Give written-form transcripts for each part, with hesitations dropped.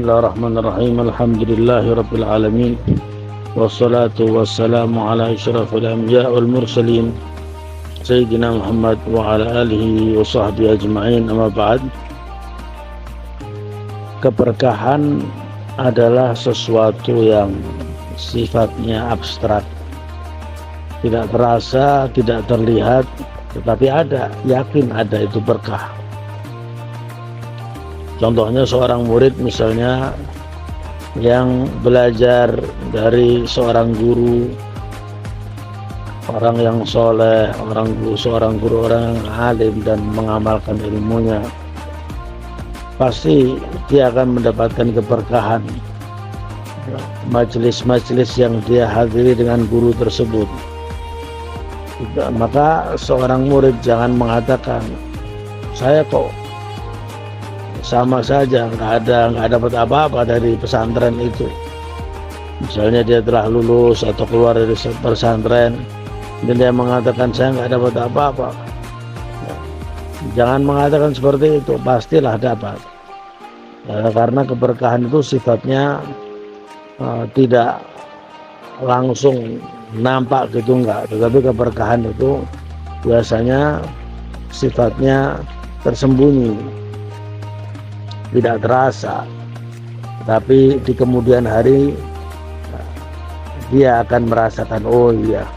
Bismillahirrahmanirrahim. Alhamdulillahirabbil alamin. Wassalatu wassalamu ala asyrafil anbiya wal mursalin Sayyidina Muhammad wa ala alihi wa sahbihi ajma'in. Amma ba'd. Keberkahan adalah sesuatu yang sifatnya abstrak, tidak terasa, tidak terlihat, tetapi ada, yakin ada itu berkah. Contohnya seorang murid misalnya yang belajar dari seorang guru, orang yang soleh, seorang guru orang yang alim dan mengamalkan ilmunya, pasti dia akan mendapatkan keberkahan majelis-majelis yang dia hadiri dengan guru tersebut. Maka seorang murid jangan mengatakan, saya kok sama saja, nggak dapat apa-apa dari pesantren itu. Misalnya dia telah lulus atau keluar dari pesantren dan dia mengatakan saya nggak dapat apa-apa. Jangan mengatakan seperti itu, pastilah dapat. Karena keberkahan itu sifatnya tidak langsung nampak gitu, enggak. Tetapi keberkahan itu biasanya sifatnya tersembunyi, tidak terasa, tapi di kemudian hari dia akan merasakan, oh iya,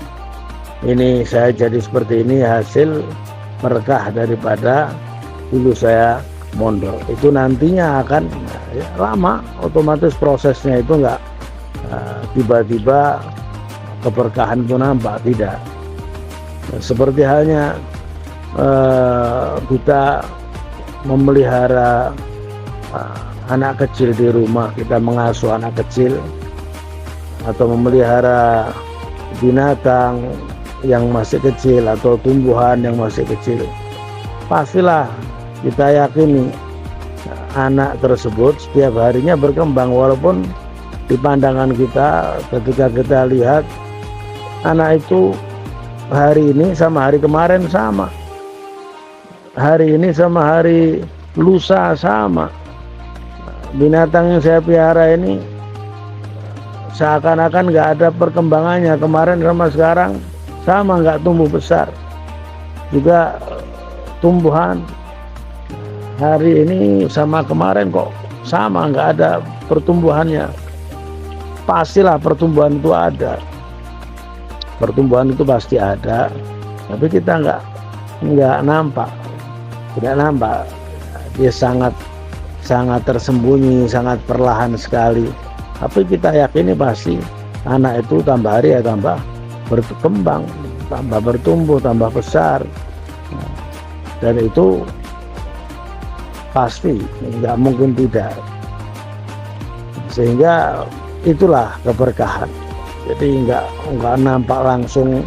ini saya jadi seperti ini hasil berkah daripada dulu saya mondok. Itu nantinya akan lama, otomatis prosesnya itu enggak tiba-tiba keberkahan itu nampak, tidak. Seperti halnya kita memelihara anak kecil di rumah, kita mengasuh anak kecil atau memelihara binatang yang masih kecil atau tumbuhan yang masih kecil, pastilah kita yakini anak tersebut setiap harinya berkembang. Walaupun di pandangan kita ketika kita lihat anak itu hari ini sama hari kemarin sama, hari ini sama hari lusa sama. Binatang yang saya pelihara ini seakan-akan nggak ada perkembangannya, kemarin sama sekarang sama, nggak tumbuh besar. Juga tumbuhan hari ini sama kemarin kok sama, nggak ada pertumbuhannya. Pastilah pertumbuhan itu ada, pertumbuhan itu pasti ada, tapi kita nggak nampak, tidak nampak. Dia sangat tersembunyi, sangat perlahan sekali. Tapi kita yakini pasti anak itu tambah hari ya tambah berkembang, tambah bertumbuh, tambah besar. Dan itu pasti, nggak mungkin tidak. Sehingga itulah keberkahan. Jadi nggak nampak langsung.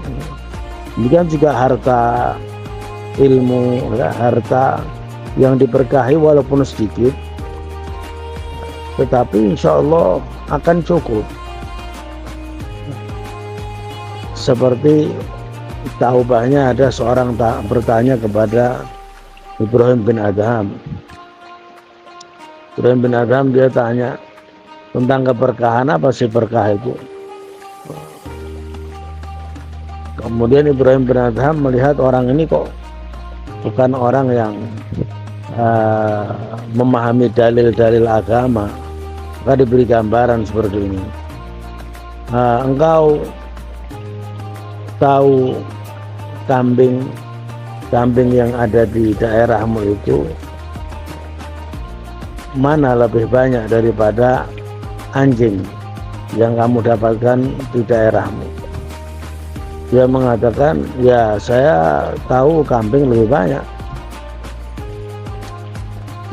Demikian juga harta, ilmu, harta yang diberkahi walaupun sedikit, tetapi insya Allah akan cukup. Seperti taubahnya ada seorang bertanya kepada Ibrahim bin Adham. Ibrahim bin Adham dia tanya tentang keberkahan, apa sih berkah itu. Kemudian Ibrahim bin Adham melihat orang ini kok bukan orang yang memahami dalil-dalil agama, maka diberi gambaran seperti ini. Engkau tahu kambing yang ada di daerahmu itu mana lebih banyak daripada anjing yang kamu dapatkan di daerahmu? Dia mengatakan, ya saya tahu kambing lebih banyak.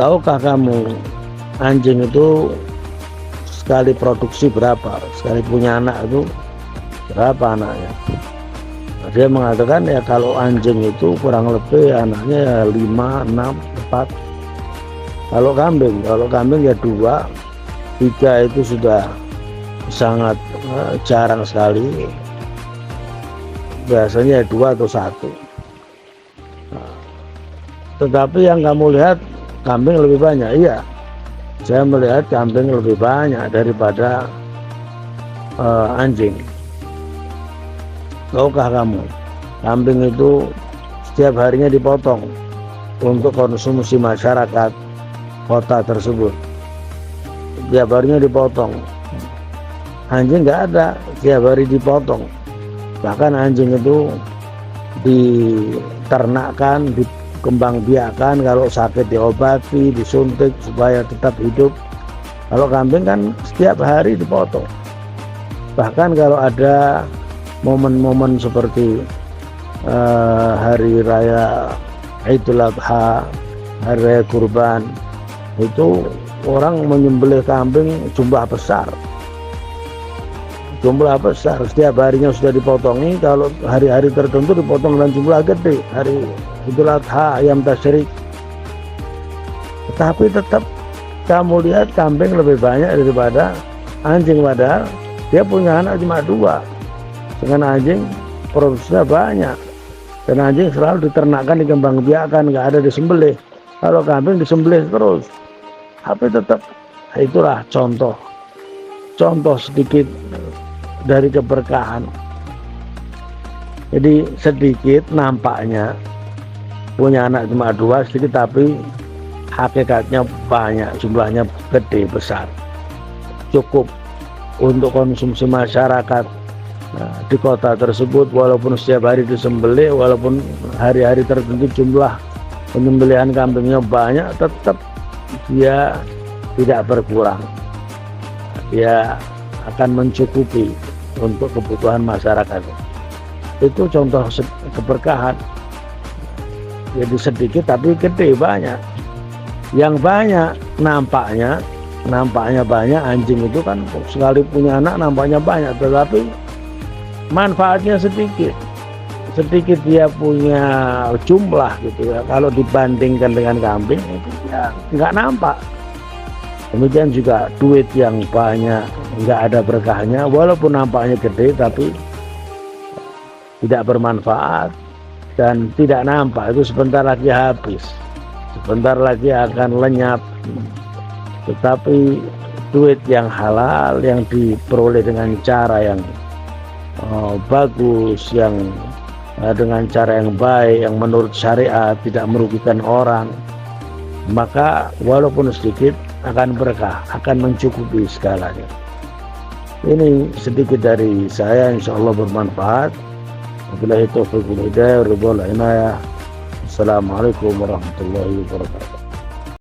Tahukah kamu anjing itu sekali produksi berapa? Sekali punya anak itu berapa anaknya? Nah, dia mengatakan ya kalau anjing itu kurang lebih anaknya 5, 6, 4. Kalau kambing ya 2, 3 itu sudah sangat jarang sekali. Biasanya 2 atau 1. Tetapi yang kamu lihat kambing lebih banyak, iya. Saya melihat kambing lebih banyak daripada anjing. Tahukah kamu, kambing itu setiap harinya dipotong untuk konsumsi masyarakat kota tersebut. Setiap harinya dipotong. Anjing nggak ada, setiap hari dipotong. Bahkan anjing itu diternakkan, dikembangbiakkan, kalau sakit diobati, disuntik supaya tetap hidup. Kalau kambing kan setiap hari dipotong. Bahkan kalau ada momen-momen seperti hari raya Idul Adha, hari raya kurban, itu orang menyembelih kambing jumlah besar. Setiap harinya sudah dipotongi. Kalau hari-hari tertentu dipotong dengan jumlah gede, hari Idul Adha, ayam tasyrik. Tetapi tetap kamu lihat kambing lebih banyak daripada anjing, padahal dia punya anak cuma 2. Dengan anjing produksinya banyak, dan anjing selalu diternakkan, dikembangbiakkan, nggak ada disembelih. Kalau kambing disembelih terus. Tapi tetap, itulah contoh sedikit dari keberkahan. Jadi sedikit nampaknya punya anak cuma 2, sedikit, tapi hakikatnya banyak, jumlahnya gede, besar, cukup untuk konsumsi masyarakat di kota tersebut. Walaupun setiap hari disembelih, walaupun hari-hari tertentu jumlah penyembelihan kambingnya banyak, tetap dia tidak berkurang, dia akan mencukupi untuk kebutuhan masyarakat. Itu contoh keberkahan. Jadi sedikit tapi gede, banyak. Yang banyak nampaknya banyak, anjing itu kan sekali punya anak nampaknya banyak, tetapi manfaatnya sedikit dia punya jumlah gitu ya. Kalau dibandingkan dengan kambing itu ya nggak nampak. Demikian juga duit yang banyak, nggak ada berkahnya, walaupun nampaknya gede tapi tidak bermanfaat dan tidak nampak. Itu sebentar lagi habis, sebentar lagi akan lenyap. Tetapi duit yang halal, yang diperoleh dengan cara yang bagus, yang dengan cara yang baik, yang menurut syariat, tidak merugikan orang, maka walaupun sedikit akan berkah, akan mencukupi segalanya. Ini sedikit dari saya, insya Allah bermanfaat. Wabillahi taufiq wal hidayah, ridho wal inayah. Assalamualaikum warahmatullahi wabarakatuh.